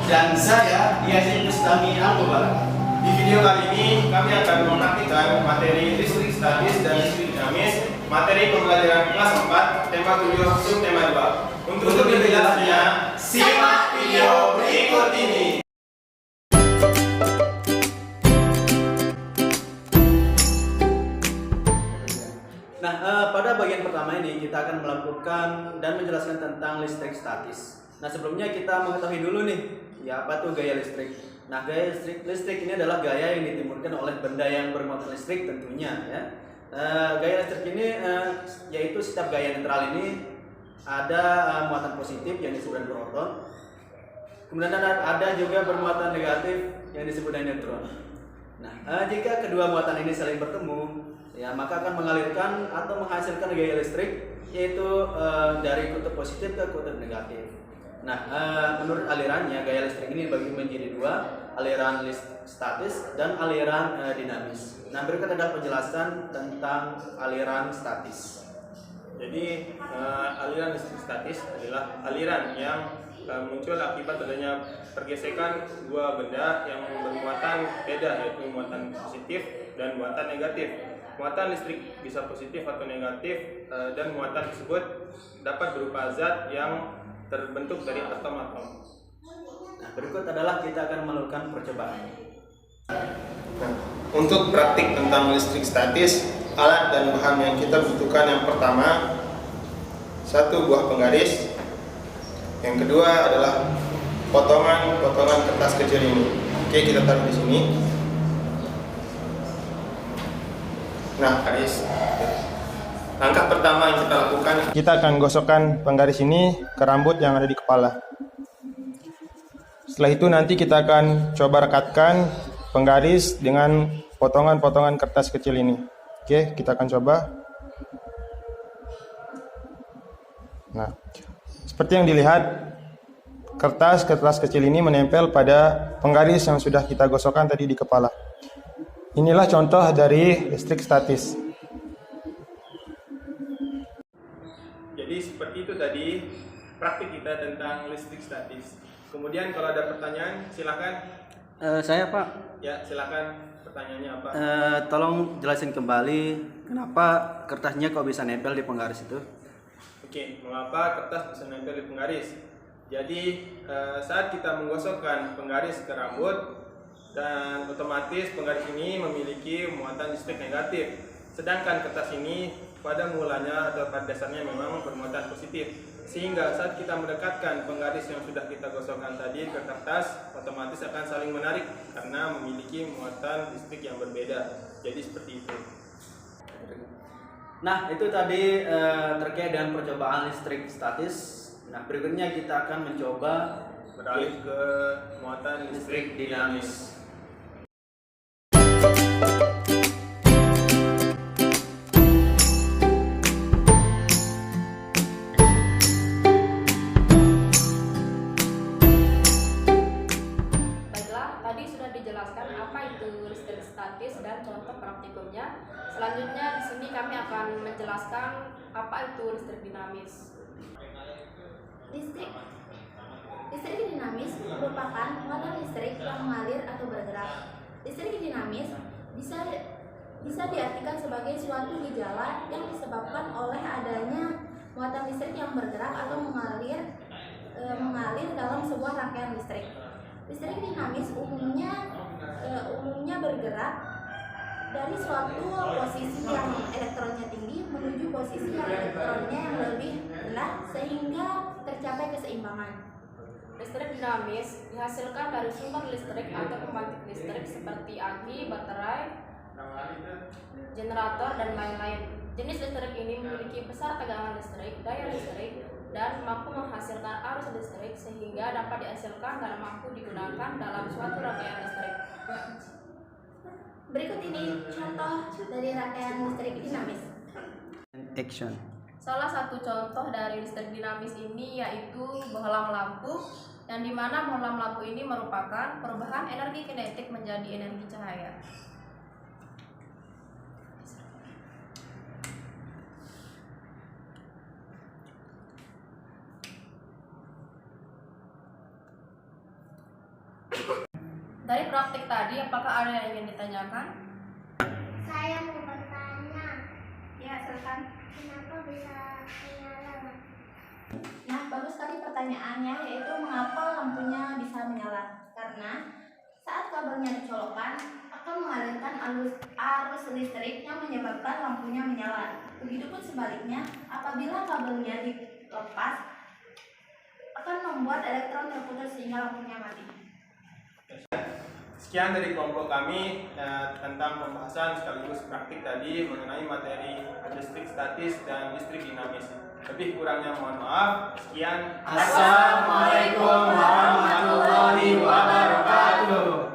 Dan saya Yasin Bustami Al-Mubarak. Di video kali ini kami akan mempraktikkan materi listrik statis dan listrik dinamis, materi pembelajaran kelas 4, tema 7, subtema 2. Untuk lebih jelasnya, simak video berikut ini. Nah, pada bagian pertama ini kita akan melakukan dan menjelaskan tentang listrik statis. Nah, sebelumnya kita mengetahui dulu nih, ya apa tuh gaya listrik. Nah, gaya listrik ini adalah gaya yang ditimbulkan oleh benda yang bermuatan listrik tentunya ya. Gaya listrik ini yaitu setiap gaya netral ini ada muatan positif yang disebut dengan proton. Kemudian ada juga bermuatan negatif yang disebut dengan neutron. Nah, jika kedua muatan ini saling bertemu, ya maka akan mengalirkan atau menghasilkan gaya listrik yaitu dari kutub positif ke kutub negatif. Nah, menurut alirannya gaya listrik ini dibagi menjadi dua, aliran statis dan aliran dinamis. Nah, berikut adalah penjelasan tentang aliran statis. Jadi aliran listrik statis adalah aliran yang muncul akibat adanya pergesekan dua benda yang bermuatan beda, yaitu muatan positif dan muatan negatif. Muatan listrik bisa positif atau negatif, dan muatan tersebut dapat berupa zat yang terbentuk dari atom-atom. Nah, berikut adalah kita akan melakukan percobaan. Nah, untuk praktik tentang listrik statis, alat dan bahan yang kita butuhkan yang pertama, satu buah penggaris. Yang kedua adalah potongan kertas kecil ini. Oke, kita taruh di sini. Nah, garis. Langkah pertama yang kita lakukan, kita akan gosokkan penggaris ini ke rambut yang ada di kepala. Setelah itu nanti kita akan coba rekatkan penggaris dengan potongan-potongan kertas kecil ini. Oke, kita akan coba. Nah, seperti yang dilihat, kertas kecil ini menempel pada penggaris yang sudah kita gosokkan tadi di kepala. Inilah contoh dari listrik statis. Jadi seperti itu tadi praktik kita tentang listrik statis. Kemudian kalau ada pertanyaan silakan. Saya Pak. Ya, silakan, pertanyaannya apa? Tolong jelasin kembali kenapa kertasnya kok bisa nempel di penggaris itu? Oke, mengapa kertas bisa nempel di penggaris? Jadi saat kita menggosokkan penggaris ke rambut, dan otomatis penggaris ini memiliki muatan listrik negatif. Sedangkan kertas ini pada mulanya atau pada dasarnya memang bermuatan positif. Sehingga saat kita mendekatkan penggaris yang sudah kita gosokkan tadi ke kertas, otomatis akan saling menarik karena memiliki muatan listrik yang berbeda. Jadi seperti itu. Nah, itu tadi terkait dengan percobaan listrik statis. Nah, berikutnya kita akan mencoba beralih ke muatan listrik dinamis. Dijelaskan apa itu listrik statis dan contoh praktikumnya. Selanjutnya di sini kami akan menjelaskan apa itu listrik dinamis. Listrik dinamis merupakan muatan listrik yang mengalir atau bergerak. Listrik dinamis bisa diartikan sebagai suatu gejala yang disebabkan oleh adanya muatan listrik yang bergerak atau mengalir dalam sebuah rangkaian listrik. Listrik dinamis umumnya bergerak dari suatu posisi yang elektronnya tinggi menuju posisi yang elektronnya yang lebih rendah sehingga tercapai keseimbangan. Listrik dinamis dihasilkan dari sumber listrik atau pembangkit listrik seperti aki, baterai, generator, dan lain-lain. Jenis listrik ini memiliki besar tegangan listrik, daya listrik, dan mampu menghasilkan arus listrik sehingga dapat dihasilkan dan mampu digunakan dalam suatu rangkaian listrik. Berikut ini contoh dari rangkaian listrik dinamis. Action. Salah satu contoh dari listrik dinamis ini yaitu bohlam lampu, yang dimana bohlam lampu ini merupakan perubahan energi kinetik menjadi energi cahaya. Dari praktik tadi, apakah ada yang ingin ditanyakan? Saya mau bertanya, Ya, silakan. kenapa bisa menyala? Nah, bagus sekali pertanyaannya, yaitu mengapa lampunya bisa menyala. Karena saat kabelnya dicolokkan akan mengalirkan arus listrik yang menyebabkan lampunya menyala. Begitupun sebaliknya, apabila kabelnya dilepas akan membuat elektron terputus sehingga lampunya mati. Sekian dari kelompok kami tentang pembahasan sekaligus praktik tadi mengenai materi listrik statis dan listrik dinamis. Lebih kurangnya mohon maaf. Sekian. Assalamualaikum warahmatullahi wabarakatuh.